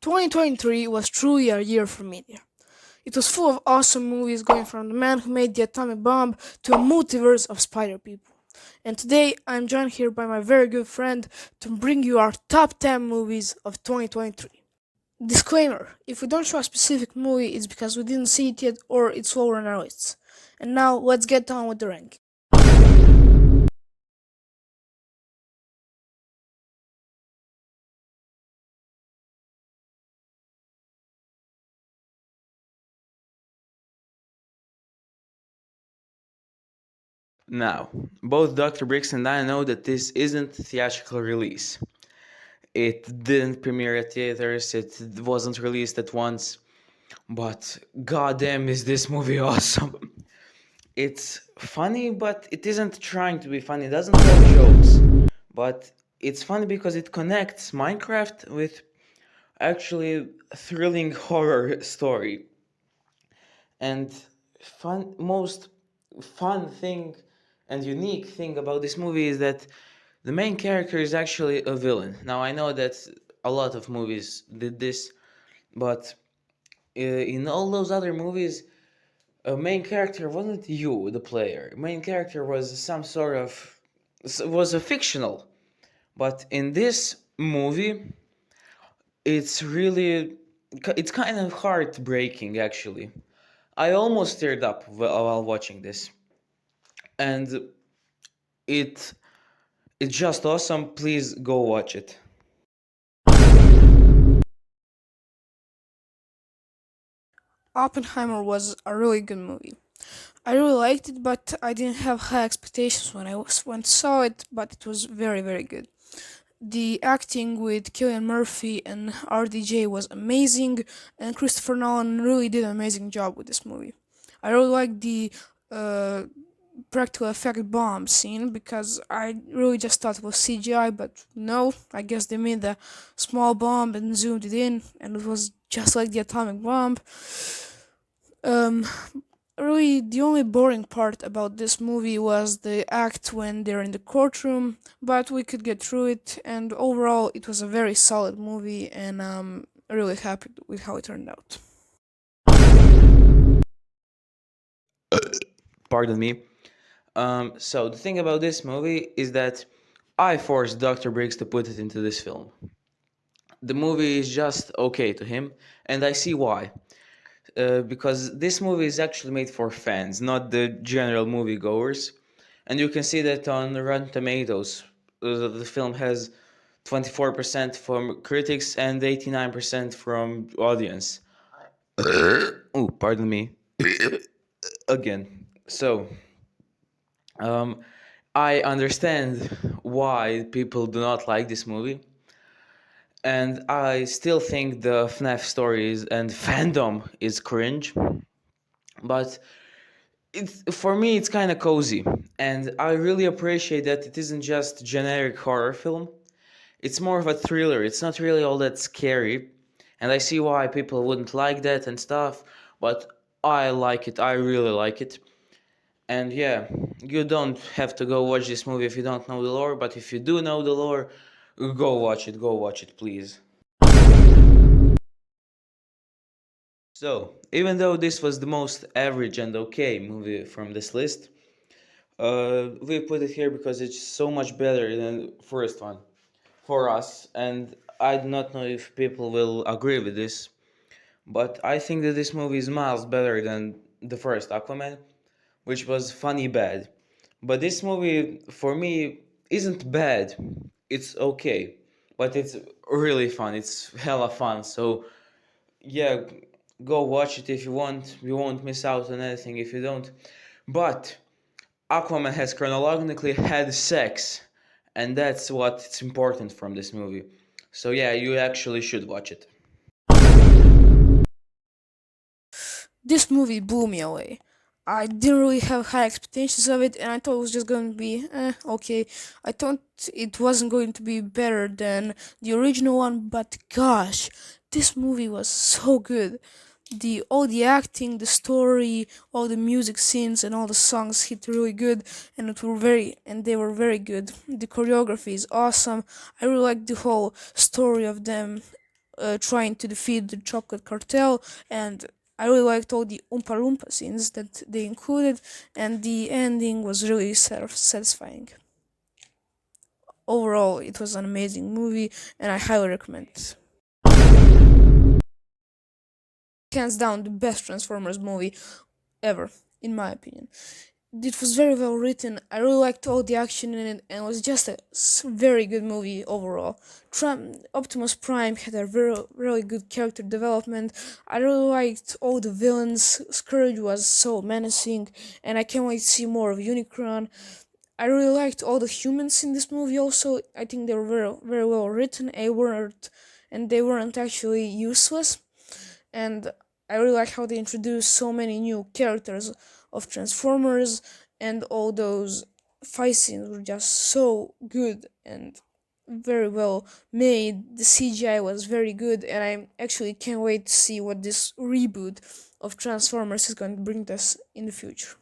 2023 was truly a year for media. It was full of awesome movies going from the man who made the atomic bomb to a multiverse of spider people. And today I'm joined here by my very good friend to bring you our top 10 movies of 2023. Disclaimer: if we don't show a specific movie, it's because we didn't see it yet or it's lower on our lists. And now let's get on with the ranking. Now, both Dr. Briggs and I know that this isn't a theatrical release. It didn't premiere at theaters, it wasn't released at once, but goddamn is this movie awesome. It's funny, but it isn't trying to be funny, it doesn't tell jokes. But it's funny because it connects Minecraft with actually a thrilling horror story. And most fun thing and unique thing about this movie is that the main character is actually a villain. Now I know that a lot of movies did this, but in all those other movies, a main character wasn't you, the player. Main character was some sort of was a fictional. But in this movie, it's really it's kind of heartbreaking actually. I almost teared up while watching this, and it it's just awesome. Please go watch it. Oppenheimer was a really good movie. I really liked it, but I didn't have high expectations when when saw it. But it was very, very good. The acting with Cillian Murphy and RDJ was amazing, and Christopher Nolan really did an amazing job with this movie. I really liked the uh, practical effect bomb scene because I really just thought it was CGI, but no, I guess they made a small bomb and zoomed it in, and it was just like the atomic bomb. Um, Really, the only boring part about this movie was the act when they're in the courtroom, but we could get through it, and overall, it was a very solid movie, and I'm really happy with how it turned out. Pardon me. So the thing about this movie is that I forced Dr. Briggs to put it into this film. The movie is just okay to him, and I see why. Because this movie is actually made for fans, not the general moviegoers. And you can see that on Rotten Tomatoes. The film has 24% from critics and 89% from audience. Oh, pardon me. Again. So, um, I understand why people do not like this movie. And I still think the FNAF stories and fandom is cringe. But for me it's kind of cozy, and I really appreciate that it isn't just generic horror film. It's more of a thriller. It's not really all that scary, and I see why people wouldn't like that and stuff, but I like it. I really like it. And yeah, you don't have to go watch this movie if you don't know the lore, but if you do know the lore, go watch it, please. So even though this was the most average and okay movie from this list, we put it here because it's so much better than the first one for us, and I do not know if people will agree with this, but I think that this movie is miles better than the first Aquaman, which was funny bad. But this movie, for me, isn't bad. It's okay, but it's really fun. It's hella fun. So yeah, go watch it if you want. You won't miss out on anything if you don't. But Aquaman has chronologically had sex, and that's what's important from this movie. So yeah, you actually should watch it. This movie blew me away. I didn't really have high expectations of it, and I thought it was just going to be okay. I thought it wasn't going to be better than the original one, but gosh, this movie was so good. The all the acting, the story, all the music scenes, and all the songs hit really good, and they were very good. The choreography is awesome. I really like the whole story of them trying to defeat the chocolate cartel, and I really liked all the Oompa Loompa scenes that they included, and the ending was really satisfying. Overall, it was an amazing movie, and I highly recommend it. Hands down, the best Transformers movie ever, in my opinion. It was very well written. I really liked all the action in it, and it was just a very good movie overall. Optimus Prime had a really good character development. I really liked all the villains. Scourge was so menacing, and I can't wait to see more of Unicron. I really liked all the humans in this movie. Also, I think they were very well written. They weren't actually useless, and I really like how they introduced so many new characters of Transformers, and all those fight scenes were just so good and very well made. The CGI was very good, and I actually can't wait to see what this reboot of Transformers is going to bring us in the future.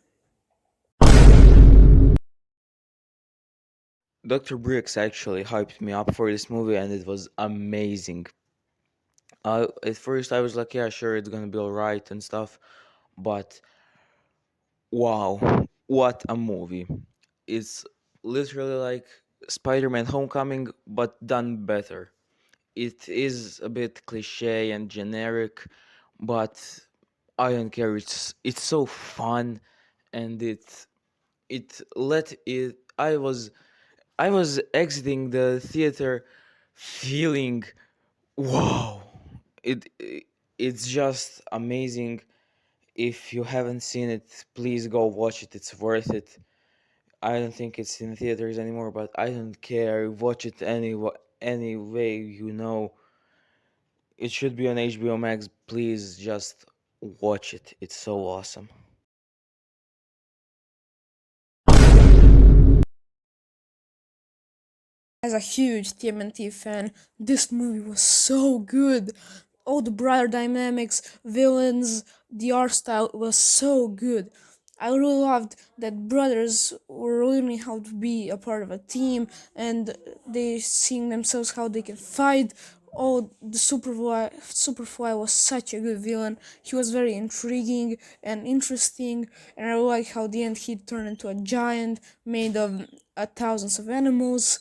Dr. Bricks actually hyped me up for this movie and it was amazing. At first I was like, yeah, sure, it's gonna be alright and stuff, but wow, what a movie. It's literally like Spider-Man Homecoming, but done better. It is a bit cliche and generic, but I don't care. It's so fun, and it let it. I was exiting the theater feeling wow. It's just amazing. If you haven't seen it, please go watch it. It's worth it. I don't think it's in theaters anymore, but I don't care. Watch it any way you know. It should be on HBO Max. Please just watch it. It's so awesome. As a huge TMNT fan, this movie was so good. All the brother dynamics, villains, the art style was so good. I really loved that brothers were learning how to be a part of a team, and they seeing themselves how they can fight. Oh, the Superfly was such a good villain. He was very intriguing and interesting, and I like how the end he turned into a giant made of thousands of animals.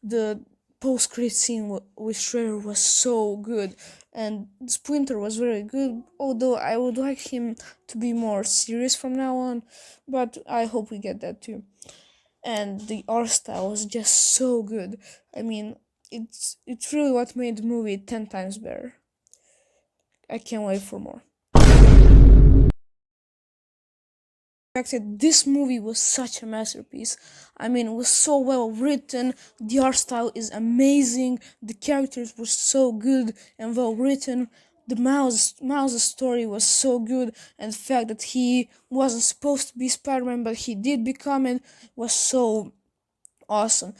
The post-credit scene with Shredder was so good, and Splinter was very good. Although I would like him to be more serious from now on, but I hope we get that too. And the art style was just so good. I mean, it's really what made the movie 10 times better. I can't wait for more. Fact that this movie was such a masterpiece. I mean, it was so well written, the art style is amazing, the characters were so good and well written, the Miles' story was so good, and the fact that he wasn't supposed to be Spider-Man but he did become it was so awesome.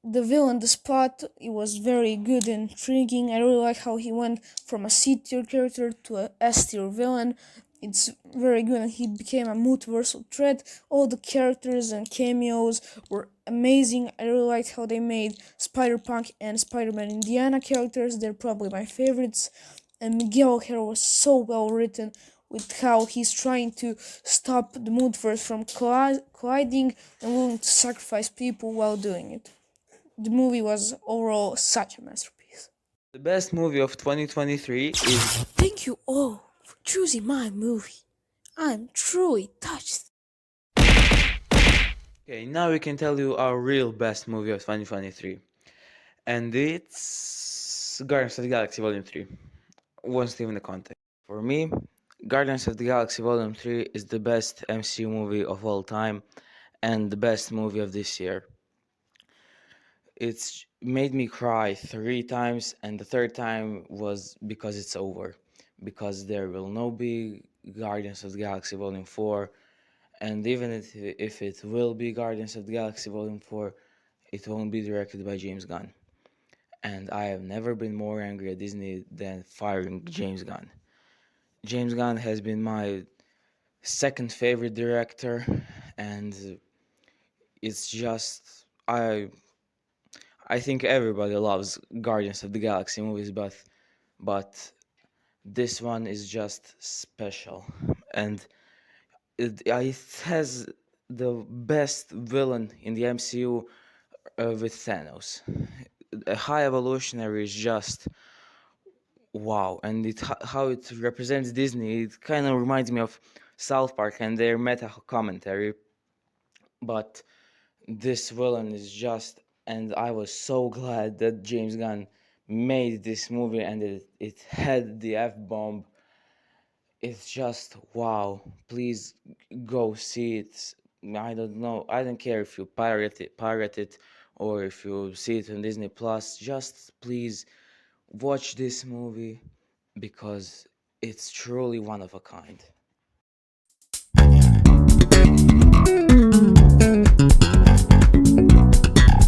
The villain, the Spot, it was very good and intriguing. I really like how he went from a C tier character to a S tier villain. It's very good, and he became a multiversal threat. All the characters and cameos were amazing. I really liked how they made Spider Punk and Spider Man Indiana characters. They're probably my favorites. And Miguel O'Hara was so well written with how he's trying to stop the multiverse from colliding and willing to sacrifice people while doing it. The movie was overall such a masterpiece. The best movie of 2023 is Thank you all for choosing my movie. I'm truly touched. okay. Now we can tell you our real best movie of 2023, and it's Guardians of the Galaxy Volume 3. Won't leave in the context. For me, Guardians of the Galaxy Volume 3 is the best MCU movie of all time and the best movie of this year. It's made me cry 3 times, and the third time was because it's over. Because there will no be Guardians of the Galaxy Volume 4, and even if it will be Guardians of the Galaxy Volume 4, it won't be directed by James Gunn. And I have never been more angry at Disney than firing James Gunn. James Gunn has been my second favorite director, and it's just I think everybody loves Guardians of the Galaxy movies, but this one is just special, and it has the best villain in the MCU with Thanos. A High Evolutionary is just wow, and how it represents Disney. It kind of reminds me of South Park and their meta commentary, but this villain is just, and I was so glad that James Gunn made this movie and it had the F bomb. It's just wow. Please go see it. I don't know. I don't care if you pirate it, or if you see it on Disney Plus. Just please watch this movie because it's truly one of a kind.